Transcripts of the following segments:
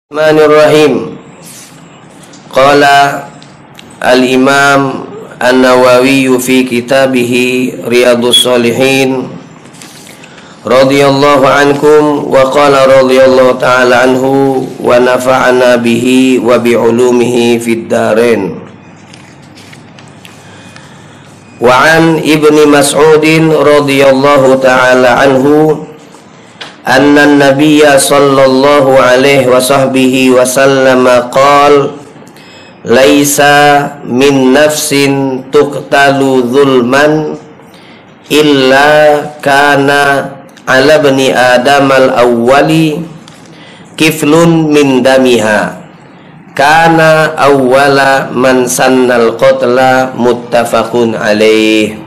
Bismillahirrahmanirrahim. Qala al-Imam An-Nawawi fi kitabih Riyadhus Shalihin radhiyallahu ankum wa qala radhiyallahu ta'ala anhu wa nafa'ana bihi wa bi ulumihi fid dharain. Wa an Ibni Mas'udin radhiyallahu ta'ala anhu anna an-nabiyya sallallahu alaihi wa sahbihi wa sallama qala laisa min nafsin tuqtalu zulman illa kana ala bani adam al-awwali kiflun min damiha kana awwala man sannal qatla muttafaqun alaih.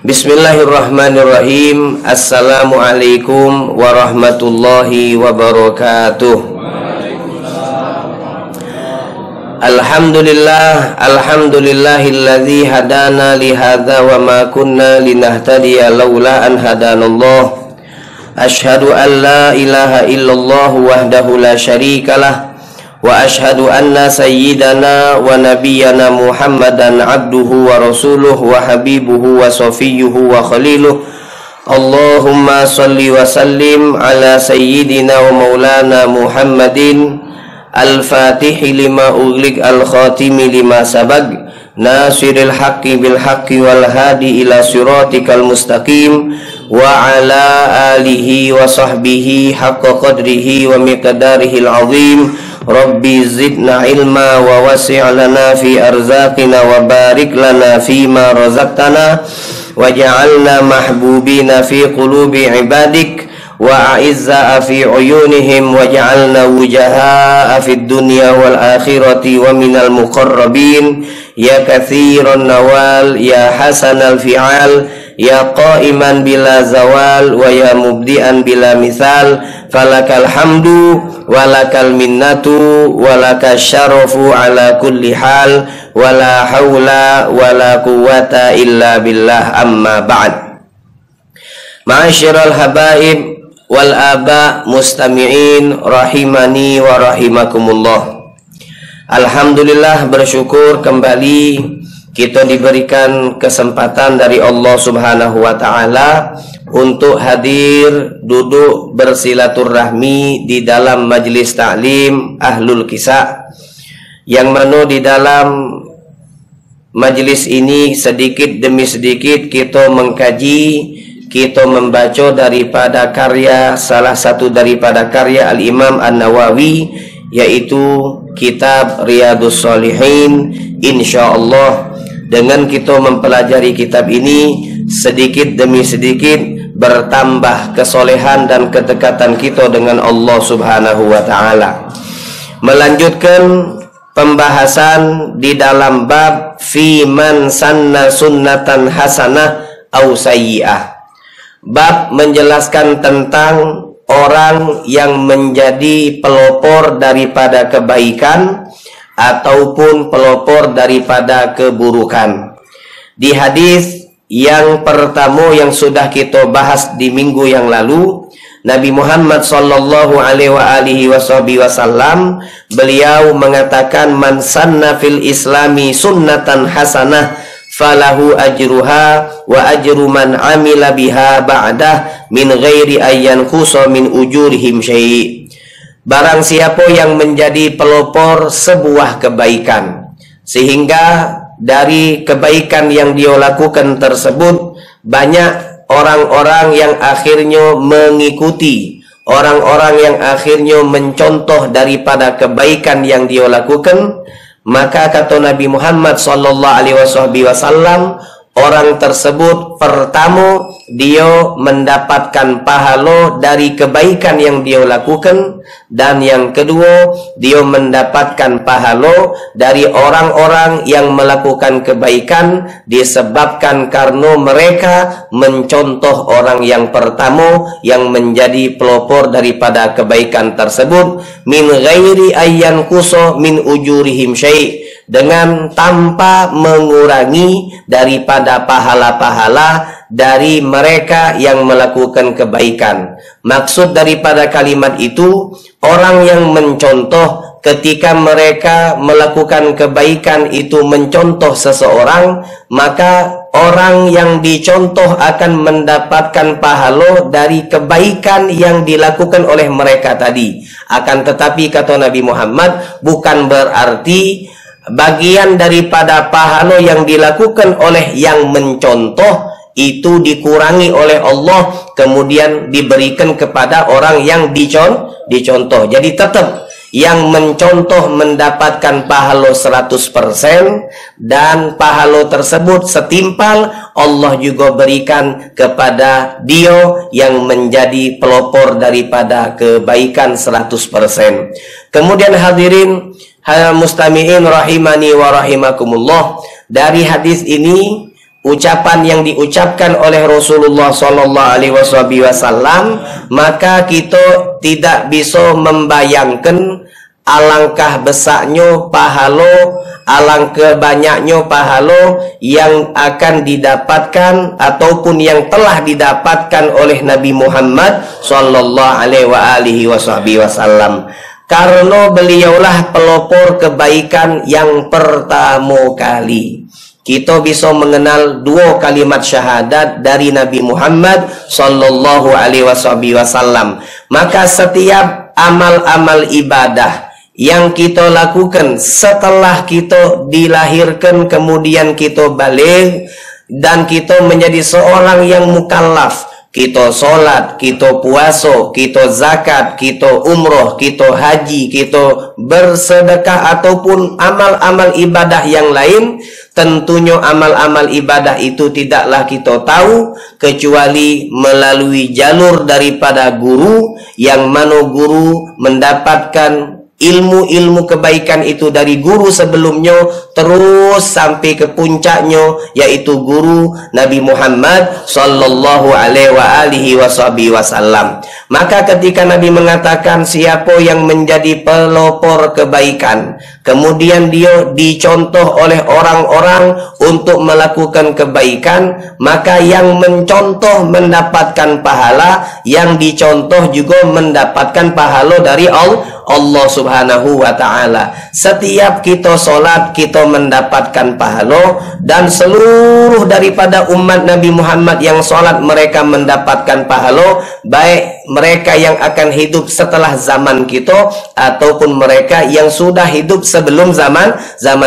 Bismillahirrahmanirrahim. Assalamualaikum warahmatullahi wabarakatuh. Alhamdulillahilladzi hadana li hadza wa ma kunna linahtadiya laula an hadanallah. Asyhadu an la ilaha illallah wahdahu la syarikalah wa asyhadu anna sayyidana wa nabiyyana Muhammadan abduhu wa rasuluhu wa habibuhu wa safiyyuhu wa khaliluh. Allahumma salli wa sallim ala sayyidina wa maulana Muhammadin al-fatihi lima ughliq al-khatimi lima sabaq nasiril haqqi bil haqqi wal hadi ila siratikal mustaqim wa ala alihi wa sahbihi haqqa qadrihi wa miqdarihil azim. Rabbi zidna ilma wa wasi' lana fi arzaqina wa barik lana fima razaqtana waj'alna mahbubina fi qulubi ibadik wa a'izza fi uyunihim waj'alna wujahaa fid dunya wal akhirati wa minal muqarrabin ya katsiran nawal ya hasanal fi'al ya qa'iman bila zawal wa ya mubdi'an bila misal falakal hamdu walakal minnatu walakal syarafu ala kulli hal wala haula wala quwwata illa billah amma ba'd. Ma'asyiral habaib wal aba mustami'in rahimani wa rahimakumullah. Alhamdulillah, bersyukur kembali kita diberikan kesempatan dari Allah Subhanahu wa ta'ala untuk hadir duduk bersilaturahmi di dalam majlis ta'lim Ahlul Kisah, yang mana di dalam majlis ini sedikit demi sedikit kita mengkaji, kita membaca daripada karya, salah satu daripada karya Al-Imam An-Nawawi, yaitu kitab Riyadhus Shalihin. InsyaAllah dengan kita mempelajari kitab ini, sedikit demi sedikit bertambah kesolehan dan kedekatan kita dengan Allah Subhanahu wa ta'ala. Melanjutkan pembahasan di dalam bab fi man sanna sunnatan hasanah au sayyi'ah. Bab menjelaskan tentang orang yang menjadi pelopor daripada kebaikan ataupun pelopor daripada keburukan. Di hadis yang pertama yang sudah kita bahas di minggu yang lalu, Nabi Muhammad sallallahu alaihi wasallam beliau mengatakan man sanna fil islami sunnatan hasanah falahu ajruha wa ajru man amila biha ba'dah min ghairi ayyan khusa min ujurihim syai'. Barang siapa yang menjadi pelopor sebuah kebaikan, sehingga dari kebaikan yang dia lakukan tersebut banyak orang-orang yang akhirnya mengikuti, orang-orang yang akhirnya mencontoh daripada kebaikan yang dia lakukan, maka kata Nabi Muhammad sallallahu alaihi wasallam, orang tersebut pertama dia mendapatkan pahala dari kebaikan yang dia lakukan, dan yang kedua dia mendapatkan pahala dari orang-orang yang melakukan kebaikan disebabkan karena mereka mencontoh orang yang pertama yang menjadi pelopor daripada kebaikan tersebut, min ghairi ayyan kuso min ujurihim syai', dengan tanpa mengurangi daripada pahala-pahala dari mereka yang melakukan kebaikan. Maksud daripada kalimat itu, orang yang mencontoh ketika mereka melakukan kebaikan itu mencontoh seseorang, maka orang yang dicontoh akan mendapatkan pahala dari kebaikan yang dilakukan oleh mereka tadi. Akan tetapi kata Nabi Muhammad, bukan berarti bagian daripada pahala yang dilakukan oleh yang mencontoh itu dikurangi oleh Allah kemudian diberikan kepada orang yang dicontoh. Jadi tetap yang mencontoh mendapatkan pahala 100% dan pahala tersebut setimpal Allah juga berikan kepada dia yang menjadi pelopor daripada kebaikan 100%. Kemudian hadirin mustami'in rahimani wa rahimakumullah, dari hadis ini ucapan yang diucapkan oleh Rasulullah sallallahu alaihi wasallam, maka kita tidak bisa membayangkan alangkah besarnya pahala, alangkah banyaknya pahala yang akan didapatkan ataupun yang telah didapatkan oleh Nabi Muhammad sallallahu alaihi wasallam. Karena beliaulah pelopor kebaikan yang pertama kali. Kita bisa mengenal dua kalimat syahadat dari Nabi Muhammad sallallahu alaihi wasallam. Maka setiap amal-amal ibadah yang kita lakukan setelah kita dilahirkan, kemudian kita balik dan kita menjadi seorang yang mukallaf, kita sholat, kita puasa, kita zakat, kita umroh, kita haji, kita bersedekah ataupun amal-amal ibadah yang lain, tentunya amal-amal ibadah itu tidaklah kita tahu kecuali melalui jalur daripada guru, yang mana guru mendapatkan ilmu-ilmu kebaikan itu dari guru sebelumnya terus sampai ke puncaknya, yaitu guru Nabi Muhammad sallallahu alaihi wasallam. Maka ketika Nabi mengatakan siapa yang menjadi pelopor kebaikan, kemudian dia dicontoh oleh orang-orang untuk melakukan kebaikan, maka yang mencontoh mendapatkan pahala, yang dicontoh juga mendapatkan pahala dari Allah subhanahu wa ta'ala. Setiap kita solat, kita mendapatkan pahala, dan seluruh daripada umat Nabi Muhammad yang solat, mereka mendapatkan pahala, baik mereka yang akan hidup setelah zaman kita ataupun mereka yang sudah hidup sebelum zaman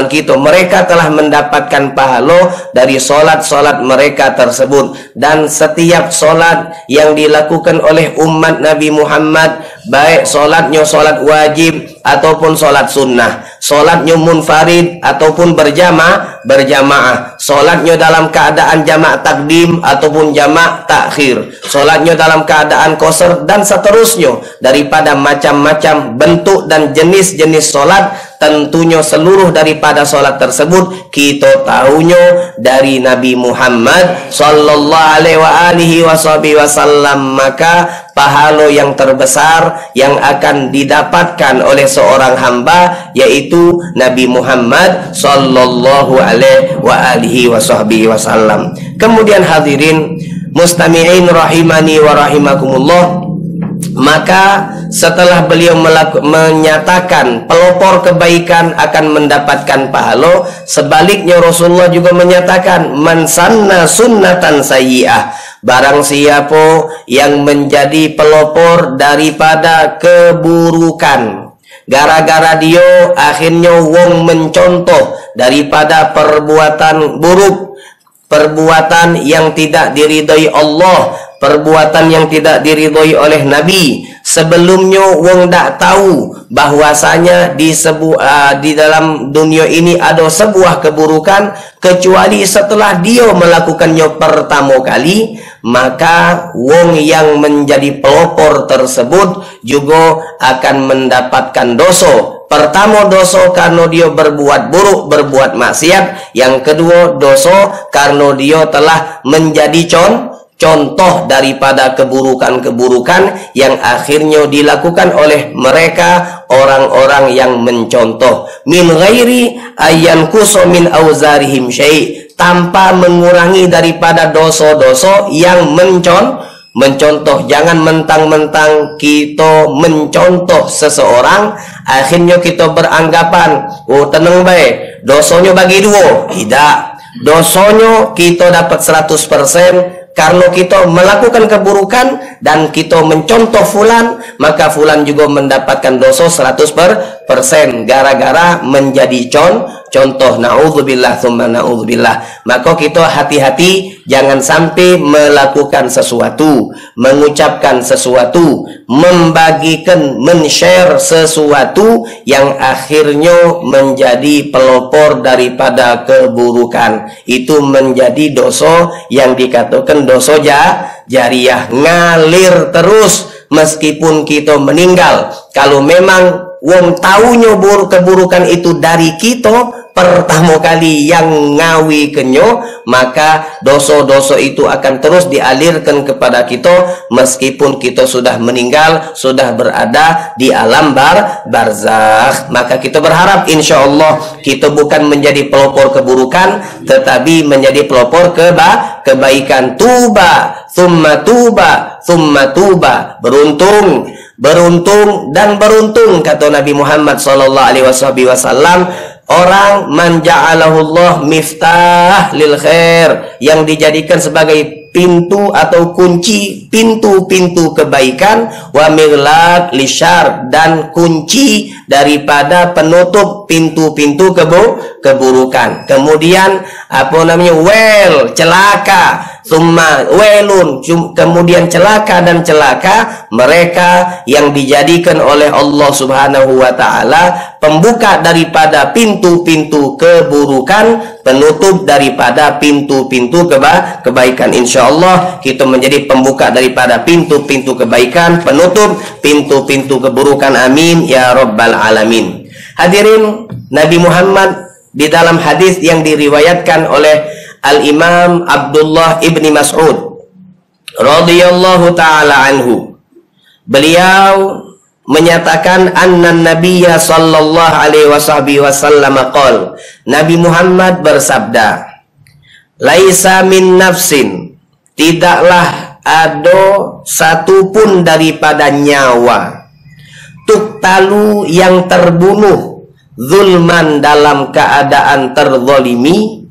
kita. Mereka telah mendapatkan pahala dari solat-solat mereka tersebut. Dan setiap solat yang dilakukan oleh umat Nabi Muhammad, baik solatnya solat wajib ataupun solat sunnah, solatnya munfarid ataupun berjamaah, solatnya dalam keadaan jamak takdim ataupun jamak takhir, solatnya dalam keadaan qasar, dan seterusnya daripada macam-macam bentuk dan jenis-jenis solat. Tentunya seluruh daripada solat tersebut kita tahunya dari Nabi Muhammad sallallahu alaihi wasallam. Maka pahala yang terbesar yang akan didapatkan oleh seorang hamba yaitu Nabi Muhammad sallallahu alaihi wasallam. Kemudian hadirin mustami'in rahimani wa rahimakumullah, maka setelah beliau menyatakan pelopor kebaikan akan mendapatkan pahala, sebaliknya Rasulullah juga menyatakan man sanna sunnatan sayyi'ah, barang siapa yang menjadi pelopor daripada keburukan, gara-gara dia akhirnya wong mencontoh daripada perbuatan buruk, perbuatan yang tidak diridhai Allah, perbuatan yang tidak diridhoi oleh Nabi. Sebelumnya wong dak tahu bahwasanya di dalam dunia ini ada sebuah keburukan, kecuali setelah dia melakukannya pertama kali, maka wong yang menjadi pelopor tersebut juga akan mendapatkan dosa. Pertama, dosa karena dia berbuat buruk, berbuat maksiat. Yang kedua, dosa karena dia telah menjadi contoh daripada keburukan-keburukan yang akhirnya dilakukan oleh mereka orang-orang yang mencontoh. Min ghairi ayyan kuso min auzarihim syai', tanpa mengurangi daripada dosa-dosa yang mencontoh. Jangan mentang-mentang kita mencontoh seseorang, akhirnya kita beranggapan, oh tenang baik, dosanya bagi dua. Tidak, dosanya kita dapat 100%. Kalau kita melakukan keburukan dan kita mencontoh fulan, maka fulan juga mendapatkan dosa 100%, gara-gara menjadi contoh. Na'udzubillah tsumma na'udzubillah. Maka kita hati-hati, jangan sampai melakukan sesuatu, mengucapkan sesuatu, membagikan, men-share sesuatu yang akhirnya menjadi pelopor daripada keburukan. Itu menjadi dosa yang dikatakan dosa jariyah, ngalir terus meskipun kita meninggal. Kalau memang wong taunya keburukan itu dari kita pertama kali yang ngawi kenyo, maka dosa-dosa itu akan terus dialirkan kepada kita meskipun kita sudah meninggal, sudah berada di alam barzakh. Maka kita berharap insya Allah kita bukan menjadi pelopor keburukan, tetapi menjadi pelopor kebaikan. Tuba, thumma tuba, thumma tuba. Beruntung dan beruntung, kata Nabi Muhammad SAW, orang man ja'alahullah miftah lil khair, yang dijadikan sebagai pintu atau kunci pintu-pintu kebaikan, wa miglaq lisyar, dan kunci daripada penutup pintu-pintu keburukan. Kemudian celaka, summa welun, kemudian celaka dan celaka mereka yang dijadikan oleh Allah Subhanahu wa taala pembuka daripada pintu-pintu keburukan, penutup daripada pintu-pintu kebaikan. Insyaallah kita menjadi pembuka daripada pintu-pintu kebaikan, penutup pintu-pintu keburukan. Amin ya rabbal alamin. Hadirin, Nabi Muhammad di dalam hadis yang diriwayatkan oleh Al-Imam Abdullah ibni Mas'ud radhiyallahu ta'ala anhu, beliau menyatakan anna nabiyya sallallahu alaihi wasallam qol, Nabi Muhammad bersabda, laisa min nafsin, tidaklah ada satupun daripada nyawa, tuktalu yang terbunuh, zulman dalam keadaan terzalimi,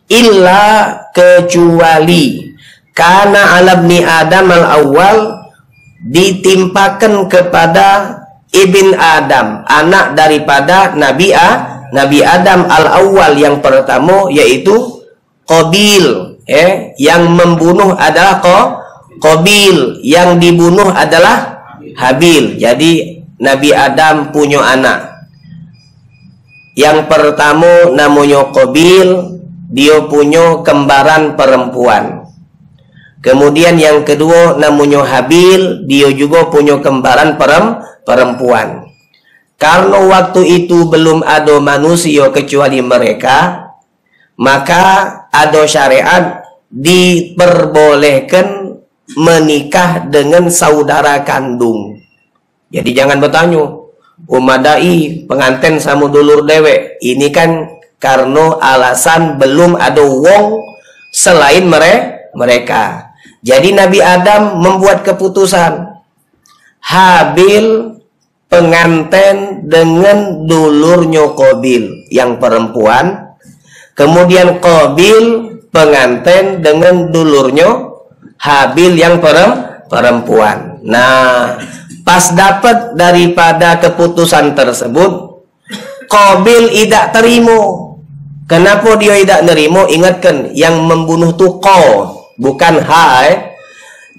illa kecuali kana alabni Adam al-awwal, ditimpakan kepada ibn Adam, anak daripada Nabi Adam al-awwal yang pertama, yaitu Qabil. Yang membunuh adalah Qabil, yang dibunuh adalah Habil. Jadi Nabi Adam punya anak, yang pertama namanya Qabil, dia punya kembaran perempuan. Kemudian yang kedua namanya Habil, dia juga punya kembaran perempuan. Karena waktu itu belum ada manusia kecuali mereka, maka ada syariat diperbolehkan menikah dengan saudara kandung. Jadi jangan bertanya, umadai pengantin sama dulur dewe. Ini kan karena alasan belum ada wong selain mereka. Jadi Nabi Adam membuat keputusan, Habil pengantin dengan dulurnya Qabil yang perempuan, kemudian Qabil pengantin dengan dulurnya Habil yang perempuan. Nah, pas dapat daripada keputusan tersebut, Qabil tidak terima. Kenapa dia tidak terima? Ingatkan, yang membunuh itu bukan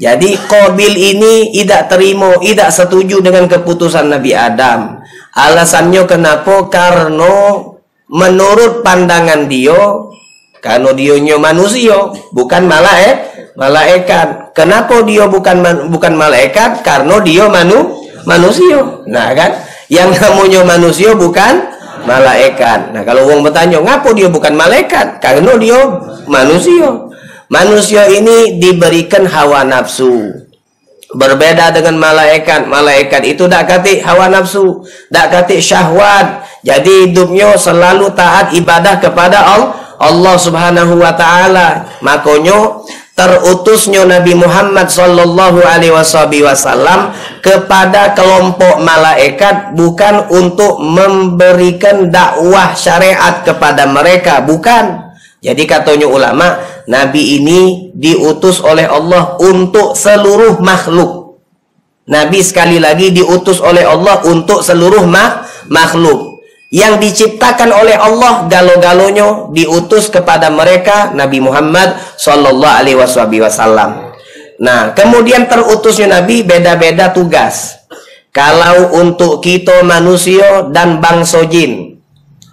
Jadi Qabil ini tidak terima, tidak setuju dengan keputusan Nabi Adam. Alasannya kenapa? Karena menurut pandangan dia, karena dia manusia, bukan malaikat. Kenapa dia bukan malaikat? Karena dia manusia. Nah kan, yang namanya manusia bukan malaikat. Nah kalau orang bertanya, ngapa dia bukan malaikat? Karena dia manusia. Manusia ini diberikan hawa nafsu. Berbeda dengan malaikat. Malaikat itu tak kati hawa nafsu, tak kati syahwat. Jadi hidupnya selalu taat ibadah kepada Allah Subhanahu wa taala. Makanya terutusnya Nabi Muhammad sallallahu alaihi wasallam kepada kelompok malaikat bukan untuk memberikan dakwah syariat kepada mereka, bukan. Jadi katanya ulama, Nabi ini diutus oleh Allah untuk seluruh makhluk. Nabi sekali lagi diutus oleh Allah untuk seluruh makhluk. Yang diciptakan oleh Allah galo-galonya diutus kepada mereka Nabi Muhammad sallallahu alaihi wasallam. Nah, kemudian terutusnya Nabi beda-beda tugas. Kalau untuk kita manusia dan bangsa jin,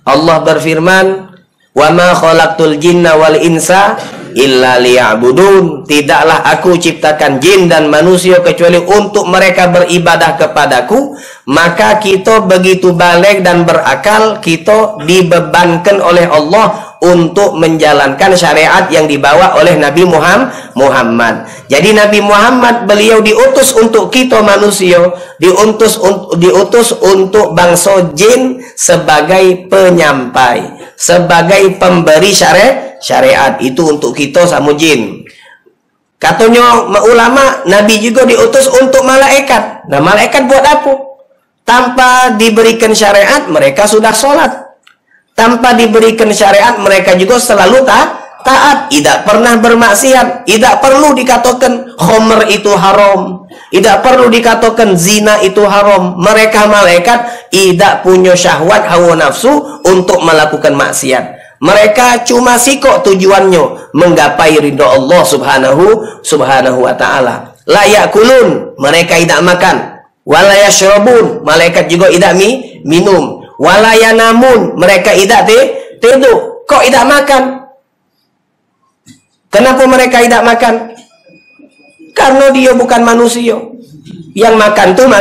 Allah berfirman, "Wa ma khalaqtul jinna wal insa illa liya'budun." Tidaklah aku ciptakan jin dan manusia kecuali untuk mereka beribadah kepadaku. Maka kita begitu balik dan berakal, kita dibebankan oleh Allah untuk menjalankan syariat yang dibawa oleh Nabi Muhammad. Jadi Nabi Muhammad beliau diutus untuk kita manusia, diutus untuk bangsa jin sebagai penyampai, sebagai pemberi syariat itu untuk kita sama jin. Katanya ulama, Nabi juga diutus untuk malaikat. Nah, malaikat buat apa? Tanpa diberikan syariat mereka sudah sholat. Tanpa diberikan syariat mereka juga selalu taat, tidak pernah bermaksiat. Tidak perlu dikatakan khamr itu haram, tidak perlu dikatakan zina itu haram. Mereka malaikat tidak punya syahwat hawa nafsu untuk melakukan maksiat. Mereka cuma sikok tujuannya menggapai ridha Allah subhanahu wa ta'ala. La yakulun, mereka tidak makan. Wala yashrabun, malaikat juga tidak minum. Wala yanamun, mereka tidak tidur. Kok tidak makan? Kenapa mereka tidak makan? Karena dia bukan manusia. Yang makan tuh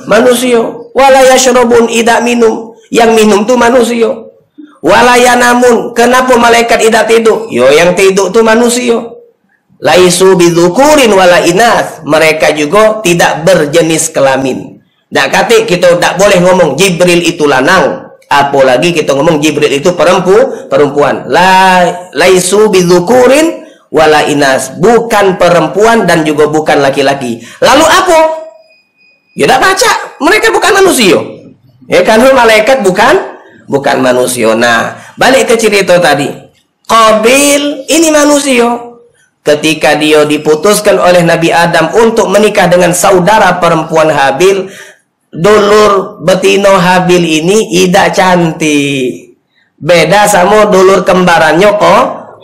manusia. Wala yashrabun, tidak minum. Yang minum tuh manusia. Wala yanamun, kenapa malaikat tidak tidur? Yo, yang tidur tuh manusia. Laisu bidzukurin wala inath, mereka juga tidak berjenis kelamin. Ndak kate kita tidak boleh ngomong Jibril itu lanang, apalagi kita ngomong Jibril itu perempuan. Laisu bidzukurin wala inath, bukan perempuan dan juga bukan laki-laki. Lalu apa? Ya tidak baca, mereka bukan manusia. Ya kan, malaikat bukan manusia. Nah, balik ke cerita tadi. Qabil ini manusia. Ketika dia diputuskan oleh Nabi Adam untuk menikah dengan saudara perempuan Habil, dulur betino Habil ini tidak cantik. Beda sama dulur kembarannya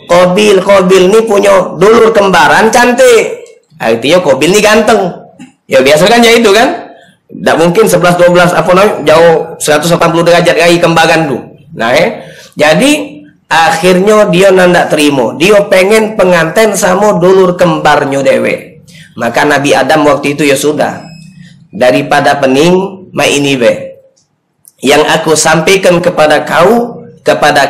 Qabil. Qabil ini punya dulur kembaran cantik. Artinya Qabil ini ganteng. Ya biasa kan ya itu kan? Tidak mungkin 11-12 apa namanya jauh 180 derajat kali kembaran tuh. Nah, jadi akhirnya dia nandak terima. Dia pengen pengantin sama dulur kembarnya dewe. Maka Nabi Adam waktu itu ya sudah. Daripada pening, ini be. Yang aku sampaikan kepada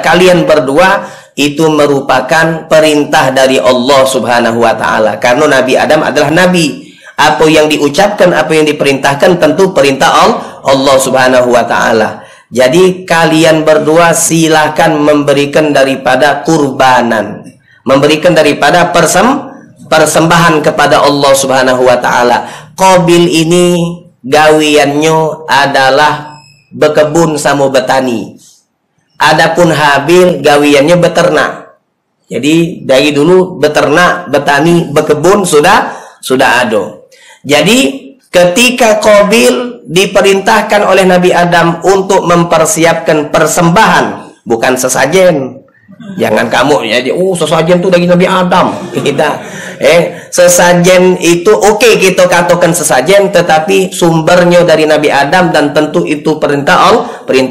kalian berdua itu merupakan perintah dari Allah Subhanahu wa taala. Karena Nabi Adam adalah nabi. Apa yang diucapkan, apa yang diperintahkan tentu perintah Allah Subhanahu wa taala. Jadi kalian berdua silahkan memberikan daripada kurbanan, memberikan daripada persembahan kepada Allah Subhanahu wa taala. Qabil ini gawiannya adalah berkebun sama bertani. Adapun Habil gawiannya beternak. Jadi dari dulu beternak, bertani, berkebun sudah ada. Jadi ketika Qabil diperintahkan oleh Nabi Adam untuk mempersiapkan persembahan, bukan sesajen. Jangan kamu jadi sesajen itu dari Nabi Adam. Kita sesajen itu oke, kita katakan sesajen, tetapi sumbernya dari Nabi Adam dan tentu itu perintah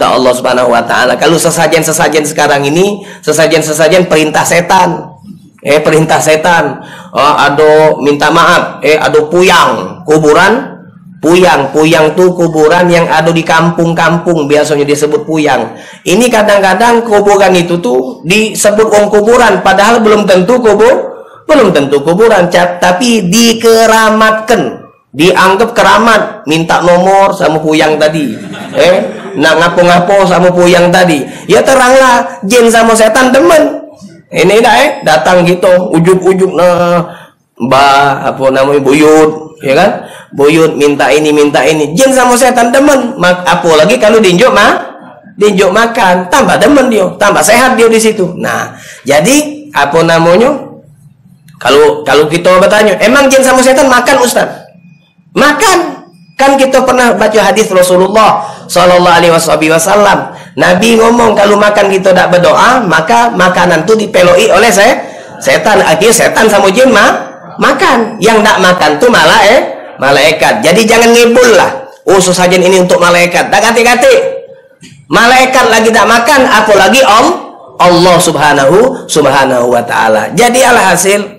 Allah Subhanahu wa taala. Kalau sesajen sekarang ini sesajen perintah setan. Perintah setan. Ada minta maaf, ada puyang, kuburan. Puyang tuh kuburan yang ada di kampung-kampung, biasanya disebut puyang. Ini kadang-kadang kuburan itu tuh disebut kuburan, padahal belum tentu kuburan, tapi dikeramatkan, dianggap keramat, minta nomor sama puyang tadi. Nak ngapo-ngapo sama puyang tadi. Ya teranglah jin sama setan demen. Ini dah datang gitu ujuk-ujuk apa namanya buyut, ya kan? Buyut minta ini minta ini. Jin sama setan demen. Apalagi kalau diinjuk makan, tambah demen dia, tambah sehat dia di situ. Nah, jadi apa namanya? Kalau kita bertanya, emang jin sama setan makan, Ustaz? Makan. Kan kita pernah baca hadis Rasulullah sallallahu alaihi wasallam. Nabi ngomong kalau makan kita tak berdoa, maka makanan tu dipeloi oleh setan. Akhirnya setan sama jin makan. Yang tak makan tu malah malaikat. Jadi jangan ngibul lah. Oh, sesajen ini untuk malaikat. Tak kati-kati. Malaikat lagi tak makan, apalagi Allah subhanahu wa ta'ala. Jadi alhasil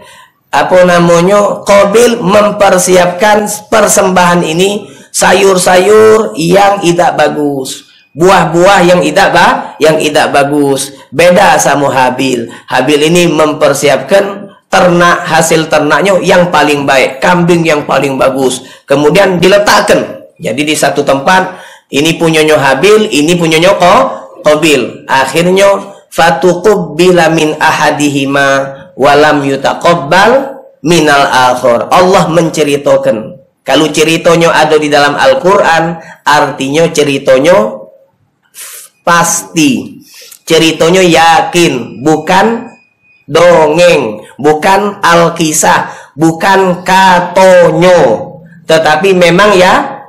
apa namanya, Qabil mempersiapkan persembahan ini sayur-sayur yang tidak bagus, buah-buah yang tidak bagus. Beda sama Habil. Habil ini mempersiapkan ternak, hasil ternaknya yang paling baik, kambing yang paling bagus, kemudian diletakkan. Jadi di satu tempat, ini punyanya Habil, ini punyanya Qabil. Akhirnya fatuqubbila min ahadihima walam yutaqabbal minal akhir. Allah menceritakan. Kalau ceritanya ada di dalam Al-Quran, artinya ceritanya pasti. Ceritanya yakin, bukan dongeng, bukan alkisah, bukan katonyo, tetapi memang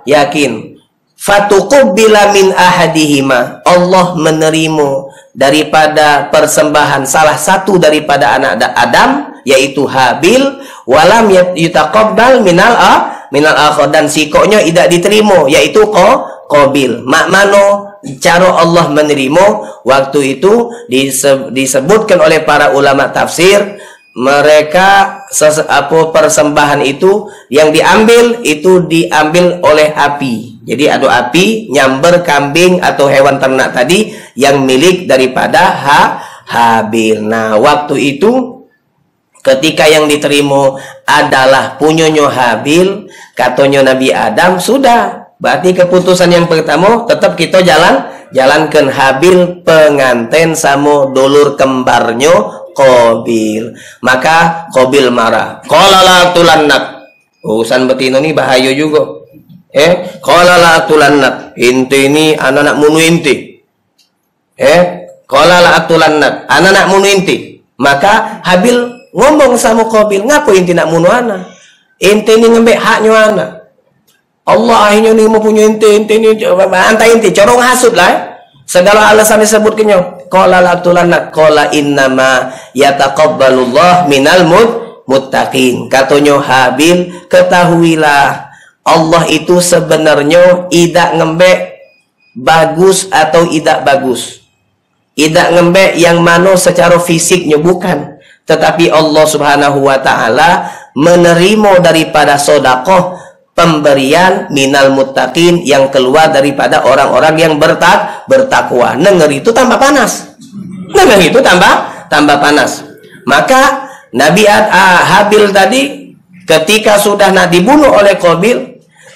yakin. Fatuqubbila min ahadihima. Allah menerima daripada persembahan salah satu daripada anak Adam, yaitu Habil, walam yutaqabbal minal akhir, dan sikoknya tidak diterima, yaitu Qabil. Makmano cara Allah menerima waktu itu disebutkan oleh para ulama tafsir, mereka persembahan itu yang diambil oleh api. Jadi ada api nyamber kambing atau hewan ternak tadi yang milik daripada Habil. Nah, waktu itu ketika yang diterima adalah punyanya Habil, katanya Nabi Adam, sudah. Berarti keputusan yang pertama tetap kita jalankan. Habil pengantin sama dulur kembarnya Qabil. Maka Qabil marah. Qala la tulannak. Urusan betina ni bahaya juga. Qala la tulannak. Inti ini anak munu inti. Qala la tulannak. Anak munu inti. Maka Habil ngomong sama Qabil, ngapa inti nak munu anak? Inti ni ngembek haknya anak. Allah akhirnya ni mempunyai inti ni antai inti corong hasud lah. Segala alasan disebutkannya. Qala la tulannak, qala innama yataqabbalullah minal muttaqin. Katanya Habil, ketahuilah Allah itu sebenarnya tidak ngembek bagus atau tidak bagus. Tidak ngembek yang mana secara fisiknya, bukan. Tetapi Allah subhanahu wa ta'ala menerima daripada sodakoh pemberian minal muttaqin yang keluar daripada orang-orang yang bertakwa. Nenger itu tambah panas. Nenger itu tambah panas. Maka Nabi Habil tadi ketika sudah nak dibunuh oleh Qabil,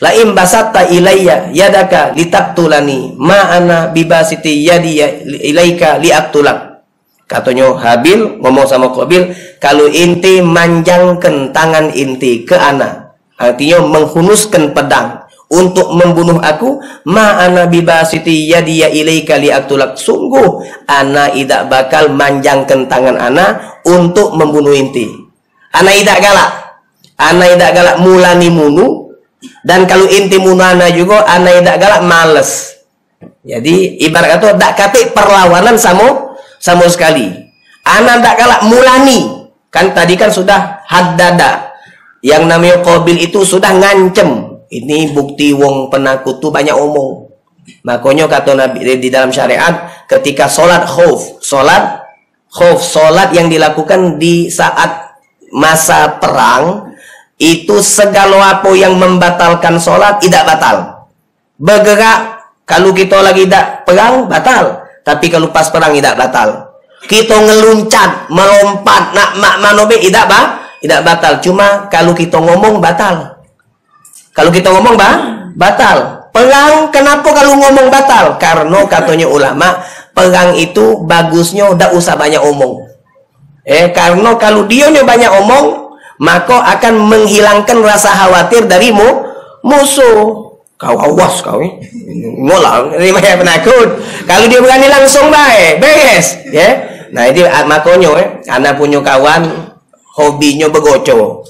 la im basatta ilayya yadaka litaktulani ma ana bibasiti yadi ilaika liaktulak. Katanya Habil ngomong sama Qabil, kalau inti manjangkan tangan inti ke anak, artinya menghunuskan pedang untuk membunuh aku, ma ana bibasiti yadiya ilaika liaktulak, sungguh ana tidak bakal manjangkan tangan ana untuk membunuh inti. Ana tidak galak mulani munu, dan kalau inti munu ana juga ana tidak galak males. Jadi ibarat kata tak kate perlawanan sama sekali. Ana tak galak mulani. Kan tadi kan sudah haddada. Yang namanya Qabil itu sudah ngancem. Ini bukti wong penakut tu banyak omong. Makanya kata Nabi di dalam syariat, ketika solat khauf, solat yang dilakukan di saat masa perang, itu segala apa yang membatalkan solat tidak batal. Bergerak kalau kita lagi tidak perang batal, tapi kalau pas perang tidak batal. Kita ngeluncat, melompat, nak manobe tidak batal. Cuma kalau kita ngomong batal. Kalau kita ngomong batal. Perang kenapa kalau ngomong batal? Karena katanya ulama, perang itu bagusnya udah usah banyak omong. Karena kalau dia banyak omong, maka akan menghilangkan rasa khawatir dari musuh. Kau awas kau ni, ngolah, ini banyak penakut. Kalau dia berani langsung baik, beres, ya. Nah itu makanya, anak punya kawan hobinya begoco.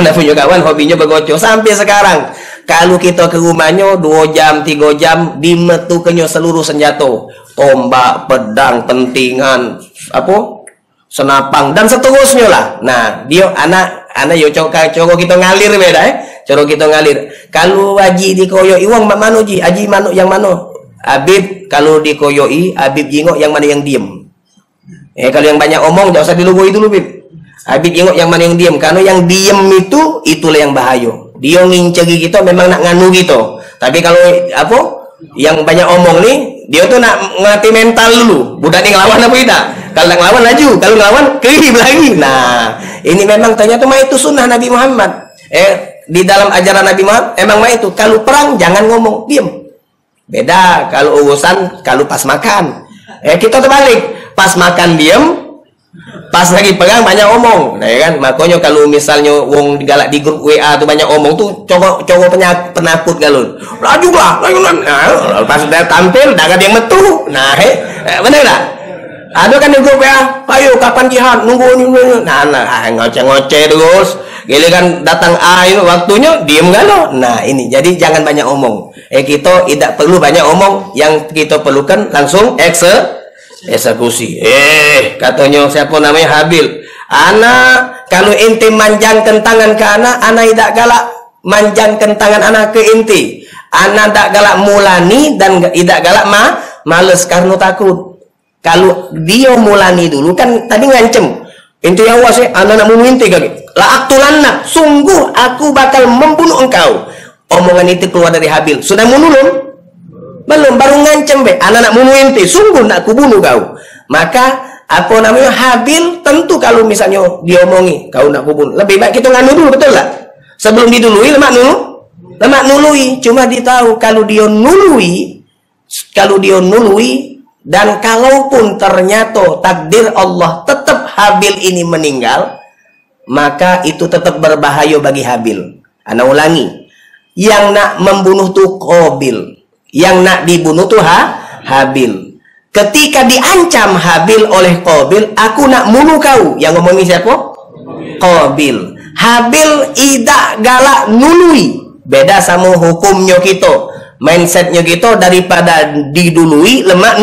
Anak punya kawan hobinya begoco sampai sekarang. Kalau kita ke rumahnya 2 jam, 3 jam, dimetukannya seluruh senjata, tombak, pedang, pentingan, senapang dan seterusnya lah. Nah dia anak yo coro kita ngalir beda, coro kita ngalir. Kalau haji dikoyoi wong mano ji, haji mano yang mano? Habib kalau dikoyoi, Habib jingok yang mana yang diem. Kalau yang banyak omong jangan usah dilugui dulu, Bib. Habib jingok yang mana yang diem. Karena yang diem itulah yang bahaya. Dia ngincegi kita memang nak nganu gitu. Tapi kalau yang banyak omong nih, dia tuh nak ngelatih mental dulu. Budak nih ngelawan apa tidak? Kalau nak ngelawan laju, kalau ngelawan kerib lagi. Nah, ini memang ternyata itu sunnah Nabi Muhammad. Di dalam ajaran Nabi Muhammad emang itu kalau perang jangan ngomong, diam. Beda kalau urusan kalau pas makan. Kita terbalik, pas makan diam, pas lagi perang banyak omong. Nah, ya kan? Makanya kalau misalnya wong galak di grup WA tuh banyak omong tuh cowok penakut galun. Lajulah, nah, pas dia tampil dah ada yang metu. Nah, benar tak? Ada kan di grup WA, ayo kapan jihad? Nunggu. Nah, ngoceh-ngoceh terus. Giliran datang waktunya diem galau. Nah ini jadi jangan banyak omong. Kita tidak perlu banyak omong. Yang kita perlukan langsung eksekusi. Katanya siapa namanya Habil. Anak kalau inti manjangkan tangan ke anak tidak galak manjangkan tangan anak ke inti. Anak tak galak mulani dan tidak galak males karena takut. Kalau dia mulani dulu kan tadi ngancem. Inti awas anak nak inti kaki. La aktulanna, sungguh aku bakal membunuh engkau. Omongan itu keluar dari Habil. Sudah bunuh belum? Baru ngancem anak nak bunuh inti, sungguh nak aku bunuh kau. Maka Habil tentu kalau misalnya diomongi kau nak aku bunuh, lebih baik kita nganu dulu, betul tak? Sebelum didului lemak nului. Cuma ditahu kalau dia nului dan kalaupun ternyata takdir Allah tetap Habil ini meninggal, maka itu tetap berbahaya bagi Habil. Ana ulangi, yang nak membunuh tuh Qabil, yang nak dibunuh tuh Habil. Ketika diancam Habil oleh Qabil, aku nak bunuh kau. Yang ngomongin siapa? Qabil. Habil tidak galak nului. Beda sama hukumnya kita. Mindsetnya kita daripada didului, lemak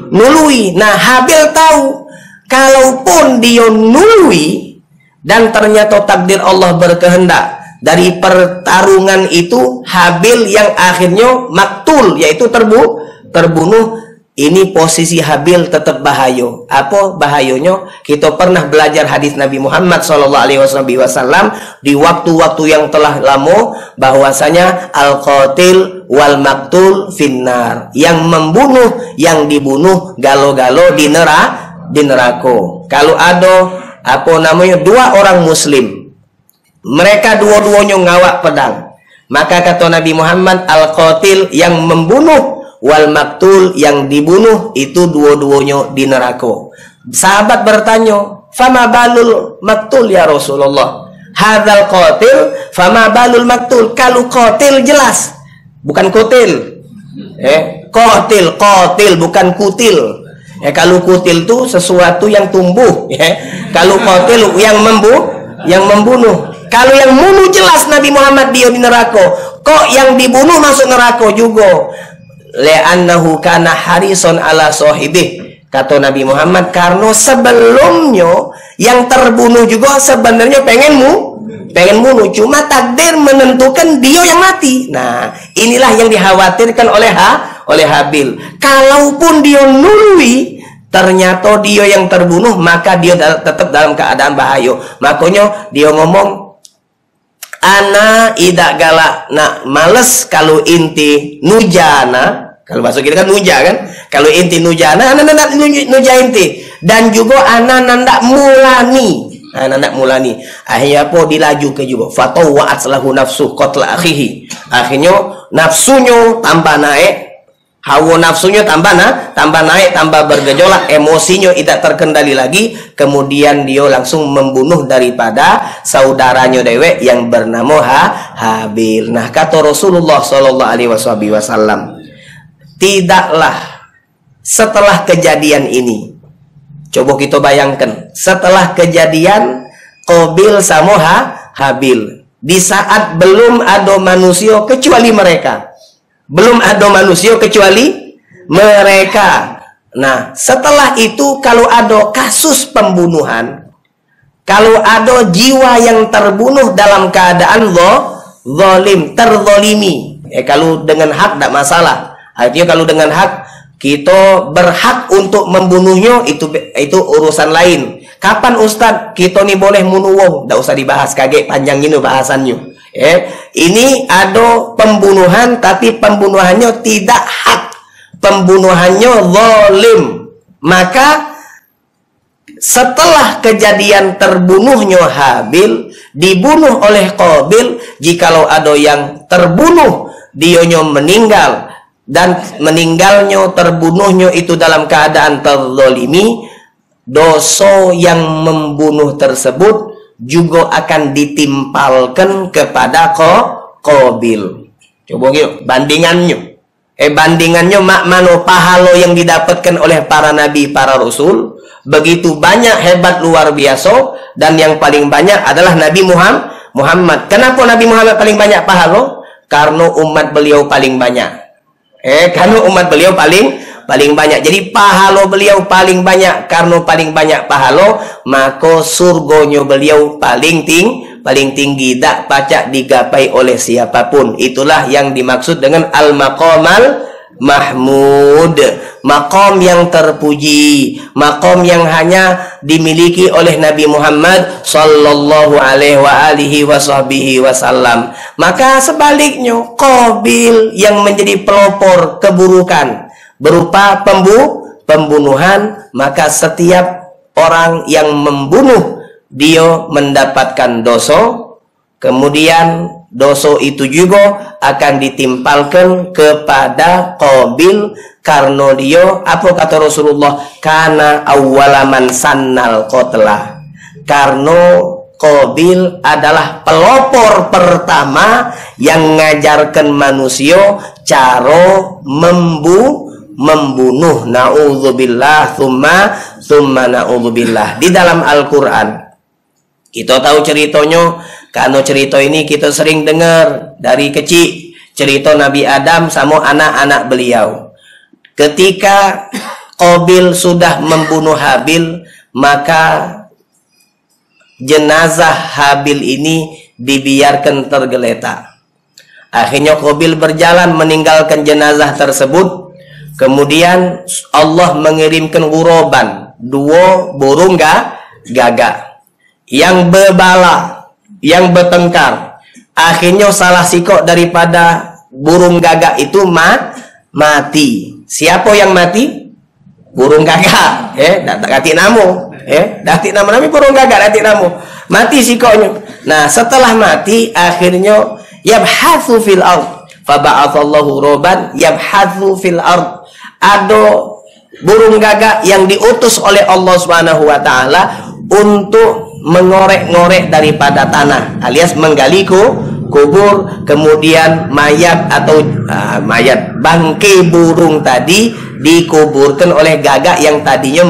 nului. Nah Habil tahu, kalaupun dia nului dan ternyata takdir Allah berkehendak dari pertarungan itu Habil yang akhirnya maktul, yaitu terbunuh. Ini posisi Habil tetap bahaya. Apa bahayanya? Kita pernah belajar hadis Nabi Muhammad SAW di waktu-waktu yang telah lama, bahwasanya al-qatil wal maktul finnar. Yang membunuh, yang dibunuh galo-galo di neraka. Kalau ada dua orang muslim, mereka dua-duanya ngawak pedang, maka kata Nabi Muhammad, al-qatil yang membunuh wal maktul yang dibunuh itu dua-duanya di neraka. Sahabat bertanya, fama balul maktul ya Rasulullah? Hadzal qatil fama balul maktul. Kalau qatil jelas, bukan kutil. Qatil bukan kutil. Kalau kutil itu sesuatu yang tumbuh. Kalau qatil yang membunuh. Kalau yang bunuh jelas Nabi Muhammad dia di neraka. Kok yang dibunuh masuk neraka juga? Li'annahu kana harison ala sahibih. Kata Nabi Muhammad, karena sebelumnya yang terbunuh juga sebenarnya pengen bunuh, cuma takdir menentukan dia yang mati. Nah, inilah yang dikhawatirkan oleh Habil. Kalaupun dia nului, ternyata dia yang terbunuh, maka dia tetap dalam keadaan bahaya. Makanya dia ngomong, ana idak galak nak males kalau inti nujana. Kalau bahasa kita kan nuja kan. Kalau inti nujana, ana nak nuja inti. Dan juga ana nak mulani. Anak mulani. Akhirnya apa dilaju ke juga. Fatawa'at lahu nafsu qatla akhihi. Akhirnya nafsunya tambah naik Hawa nafsunya tambah naik, tambah bergejolak, emosinya tidak terkendali lagi, kemudian dia langsung membunuh daripada saudaranya dewek yang bernama Habil. Nah, kata Rasulullah sallallahu alaihi wasallam, tidaklah setelah kejadian ini, coba kita bayangkan, setelah kejadian Qabil sama Habil, di saat belum ada manusia kecuali mereka. Belum ada manusia kecuali mereka. Nah, setelah itu kalau ada kasus pembunuhan, kalau ada jiwa yang terbunuh dalam keadaan zalim, terzalimi, kalau dengan hak tidak masalah. Artinya kalau dengan hak kita berhak untuk membunuhnya, itu urusan lain. Kapan Ustadz kita nih boleh bunuh wong? Tidak usah dibahas, kaget panjang ini bahasannya. Ini ada pembunuhan, tapi pembunuhannya tidak hak, pembunuhannya zalim. Maka setelah kejadian terbunuhnya Habil, dibunuh oleh Qabil, jikalau ada yang terbunuh, dionya meninggal, dan meninggalnya, terbunuhnya itu dalam keadaan terzalimi, dosa yang membunuh tersebut juga akan ditimpalkan kepada Qabil. Coba gitu bandingannya. Bandingannya mana pahala yang didapatkan oleh para nabi, para rasul, begitu banyak, hebat, luar biasa, dan yang paling banyak adalah Nabi Muhammad. Kenapa Nabi Muhammad paling banyak pahala? Karena umat beliau paling banyak. Karena umat beliau paling banyak. Jadi pahala beliau paling banyak. Karena paling banyak pahala, maka surgonya beliau paling tinggi, tak pacak digapai oleh siapapun. Itulah yang dimaksud dengan al-maqamal mahmud, maqam yang terpuji, maqam yang hanya dimiliki oleh Nabi Muhammad sallallahu alaihi wasallam. Maka sebaliknya, Qabil yang menjadi pelopor keburukan berupa pembunuhan, maka setiap orang yang membunuh, dia mendapatkan dosa, kemudian dosa itu juga akan ditimpalkan kepada Qabil, karena dia, apa kata Rasulullah, kana awwalaman sannal qatla, karena Qabil adalah pelopor pertama yang ngajarkan manusia cara membunuh. Na'udzubillah, thumma na'udzubillah. Di dalam Al-Quran kita tahu ceritanya, karena cerita ini kita sering dengar dari kecil, cerita Nabi Adam sama anak-anak beliau. Ketika Qabil sudah membunuh Habil, maka jenazah Habil ini dibiarkan tergeletak. Akhirnya Qabil berjalan meninggalkan jenazah tersebut. Kemudian Allah mengirimkan ghuraban, 2 burung gagak yang berbala, yang bertengkar. Akhirnya salah sikok daripada burung gagak itu mati. Siapa yang mati? Burung gagak. Datik namo. Datik nama burung gagak, datik namo. Mati sikoknya. Nah, setelah mati, akhirnya yabhatsu fil ard. Faba'atsallahu ghuraban yabhatsu fil ard. Ada burung gagak yang diutus oleh Allah Subhanahu wa taala untuk mengorek-ngorek daripada tanah, alias menggali kubur, kemudian mayat atau bangkai burung tadi dikuburkan oleh gagak yang tadinya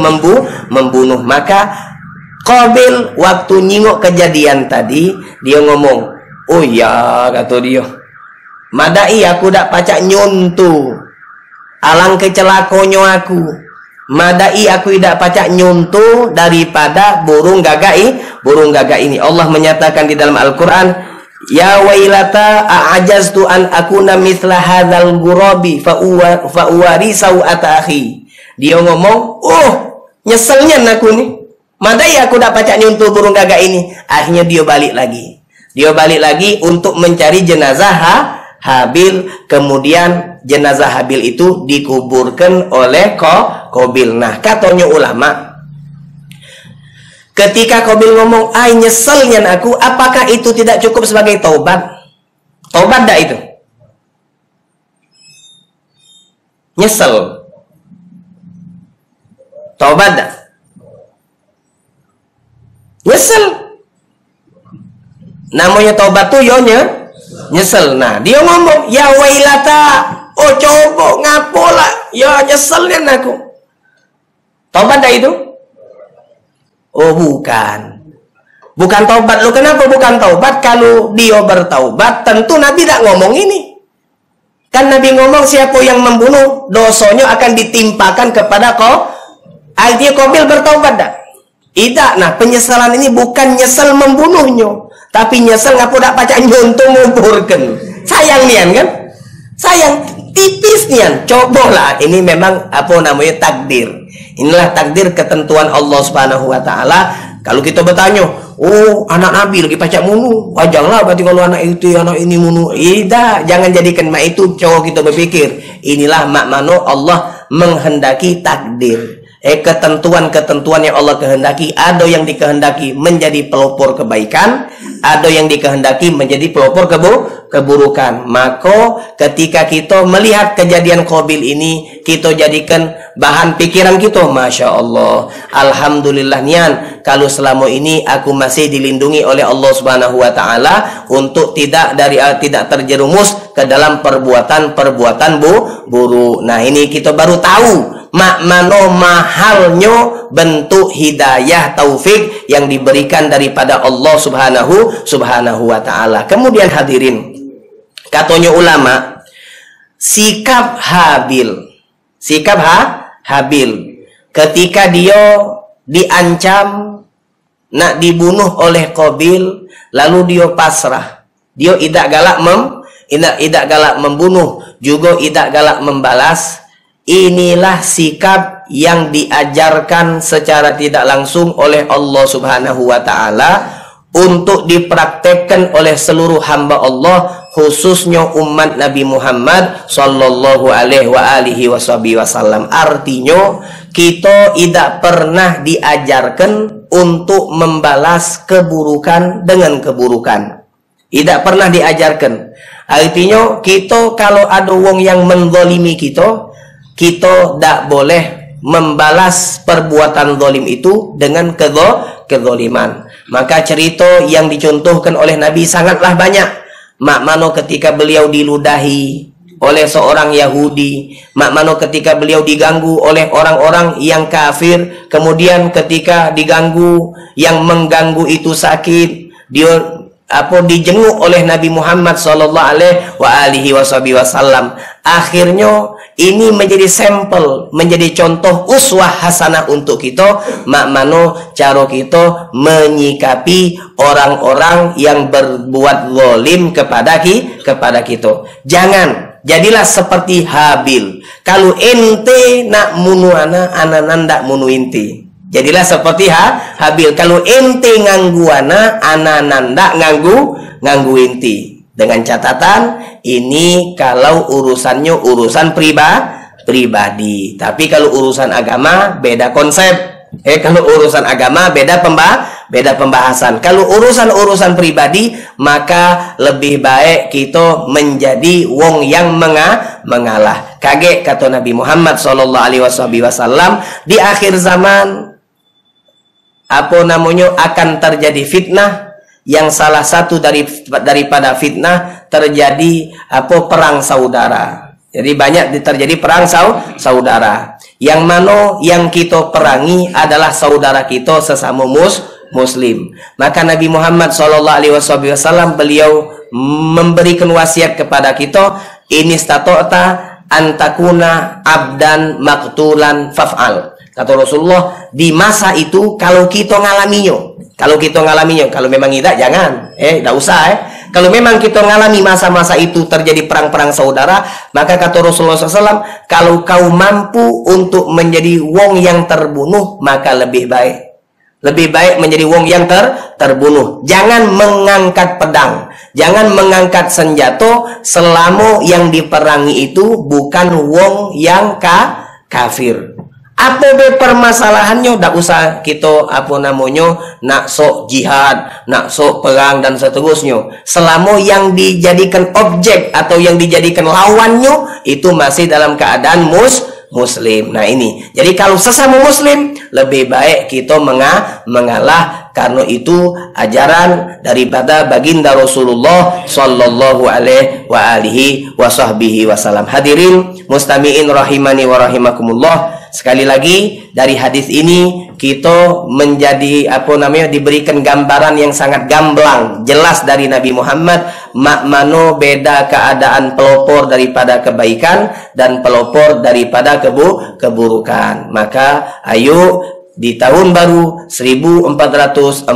membunuh. Maka Qabil waktu nyingok kejadian tadi, dia ngomong, "Oh ya," kata dia, "madai aku dak pacak nyuntu. Alang kecelakonyo aku. Madai aku tidak pacak nyuntu daripada burung gagak ini." Allah menyatakan di dalam Al-Quran, "Ya wailata a'ajaztu an akuna mithla hadzal ghurabi fa'uwari sawata akhi." Dia ngomong, nyeselnya aku nih. Madai aku tidak pacak nyuntu burung gagak ini. Akhirnya dia balik lagi. Dia balik lagi untuk mencari jenazah Habil. Kemudian jenazah Habil itu dikuburkan oleh Qabil. Nah, katanya ulama, ketika Qabil ngomong, "Ai nyeselnya aku," apakah itu tidak cukup sebagai taubat? Taubat dah itu? Nyesel. Taubat dah. Nyesel. Namanya taubat tuh nyesel. Nah, dia ngomong, ya wailata, oh coba ngapola, ya nyeselin aku. Taubat dah itu? Oh bukan. Bukan taubat. Lu kenapa bukan taubat? Kalau dia bertaubat, tentu Nabi tak ngomong ini. Kan Nabi ngomong siapa yang membunuh, dosanya akan ditimpakan kepada kau. Artinya Qabil bertaubat dah. Tidak. Nah, penyesalan ini bukan nyesel membunuhnya, tapi nyesel ngapa dak pacak nyontung nguburkan. Sayang nian kan? Sayang tipis nian. Cobalah, ini memang apa namanya takdir. Inilah takdir ketentuan Allah Subhanahu wa taala. Kalau kita bertanya, oh anak Nabi lagi pacak munu, wajarlah berarti kalau anak itu anak ini munu. Tidak, jangan jadikan mak itu cowok kita berpikir. Inilah mak mano Allah menghendaki takdir. Ketentuan-ketentuan yang Allah kehendaki, ada yang dikehendaki menjadi pelopor kebaikan, ada yang dikehendaki menjadi pelopor keburukan. Maka ketika kita melihat kejadian Qabil ini, kita jadikan bahan pikiran kita, Masya Allah, Alhamdulillah nian, kalau selama ini aku masih dilindungi oleh Allah Subhanahu wa taala untuk tidak terjerumus ke dalam perbuatan-perbuatan buruk. Nah, ini kita baru tahu makmano mahalnya bentuk hidayah taufik yang diberikan daripada Allah subhanahu wa ta'ala. Kemudian hadirin, katanya ulama, sikap Habil ketika dia diancam nak dibunuh oleh Qabil, lalu dia pasrah, dia tidak galak membunuh, juga tidak galak membalas. Inilah sikap yang diajarkan secara tidak langsung oleh Allah Subhanahu wa taala untuk dipraktekkan oleh seluruh hamba Allah, khususnya umat Nabi Muhammad sallallahu alaihi wasallam. Artinya kita tidak pernah diajarkan untuk membalas keburukan dengan keburukan. Tidak pernah diajarkan. Artinya kita kalau ada wong yang menzalimi kita tidak boleh membalas perbuatan zalim itu dengan kezaliman. Maka cerita yang dicontohkan oleh Nabi sangatlah banyak. Makmano ketika beliau diludahi oleh seorang Yahudi, makmano ketika beliau diganggu oleh orang-orang yang kafir, kemudian ketika diganggu, yang mengganggu itu sakit, dia dijenguk oleh Nabi Muhammad sallallahu alaihi wasallam. Akhirnya ini menjadi sampel, menjadi contoh uswah hasanah untuk kita, makmano cara kita menyikapi orang-orang yang berbuat zalim kepada kita. Jangan jadilah seperti Habil. Kalau ente nak munu anak ndak munu inti. Jadilah seperti Habil. Kalau ente nganggu anak ndak nganggu inti. Dengan catatan, ini kalau urusannya urusan pribadi. Tapi kalau urusan agama beda konsep. Kalau urusan agama beda pembahasan. Kalau urusan pribadi, maka lebih baik kita menjadi wong yang mengalah. Kage kata Nabi Muhammad sallallahu alaihi wasallam, di akhir zaman akan terjadi fitnah, yang salah satu daripada fitnah terjadi perang saudara. Jadi banyak terjadi perang saudara. Yang mana yang kita perangi adalah saudara kita sesama muslim. Maka Nabi Muhammad SAW beliau memberikan wasiat kepada kita, ini statota antakuna abdan maktulan faf'al. Kata Rasulullah, di masa itu kalau kita ngalaminya, kalau memang tidak, jangan, tidak usah, Kalau memang kita ngalami masa-masa itu terjadi perang-perang saudara, maka kata Rasulullah SAW, kalau kau mampu untuk menjadi wong yang terbunuh, maka lebih baik menjadi wong yang terbunuh. Jangan mengangkat pedang, jangan mengangkat senjata selama yang diperangi itu bukan wong yang kafir. Apa be permasalahannya, dak usah kita apa namanya nak sok jihad, nak sok perang dan seterusnya. Selama yang dijadikan objek atau yang dijadikan lawannya itu masih dalam keadaan muslim. Nah ini. Jadi kalau sesama muslim lebih baik kita mengalah, karena itu ajaran daripada baginda Rasulullah sallallahu alaihi wasallam. Hadirin mustami'in rahimani wa rahimakumullah. Sekali lagi dari hadis ini kita menjadi diberikan gambaran yang sangat gamblang, jelas dari Nabi Muhammad mano beda keadaan pelopor daripada kebaikan dan pelopor daripada keburukan. Maka ayo di tahun baru 1443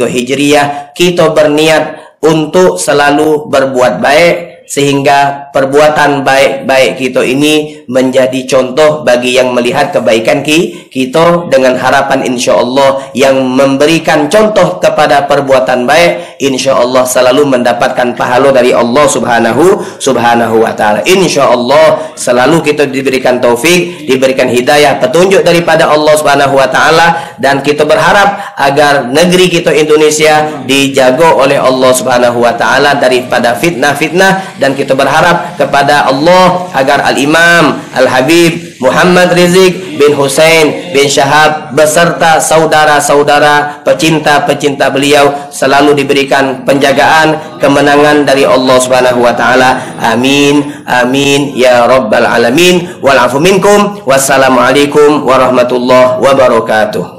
Hijriah kita berniat untuk selalu berbuat baik, sehingga perbuatan baik-baik kita ini menjadi contoh bagi yang melihat kebaikan kita, dengan harapan insya Allah yang memberikan contoh kepada perbuatan baik insya Allah selalu mendapatkan pahala dari Allah subhanahu wa ta'ala. Insya Allah selalu kita diberikan taufik, diberikan hidayah, petunjuk daripada Allah subhanahu wa ta'ala, dan kita berharap agar negeri kita Indonesia dijaga oleh Allah subhanahu wa ta'ala daripada fitnah-fitnah. Dan kita berharap kepada Allah agar Al-Imam Al-Habib Muhammad Rizik bin Hussein bin Syahab beserta saudara-saudara pecinta-pecinta beliau selalu diberikan penjagaan, kemenangan dari Allah Subhanahu wa taala. Amin amin ya rabbal alamin. Wal afu minkum. Wassalamualaikum warahmatullahi wabarakatuh.